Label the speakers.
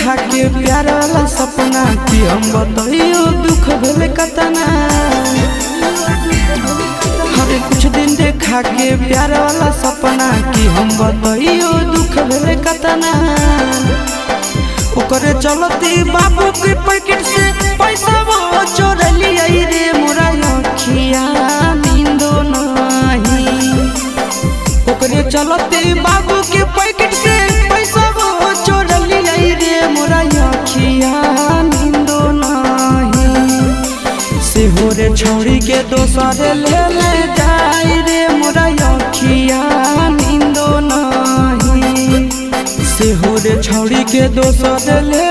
Speaker 1: देखा के प्यार वाला सपना कि हम बताइयो दुख भेले कतना। हरे कुछ दिन देखा के प्यार वाला सपना कि हम बताइयो दुख भेले कतना। ओकरे चलती बाबू के पैकेट से पैसा वो चोर लिया रे मोरा अखिया नींदो नहीं। ओकरे चलती बाबू के पैकेट से पैसा वो चोर लिया रे मोरा अखिया नींदो नहीं। सेहो रे छौड़ी के दोसर ले ले जाई रे मोरा अखिया नींदो नहीं। सेहो रे छौड़ी के दोसर ले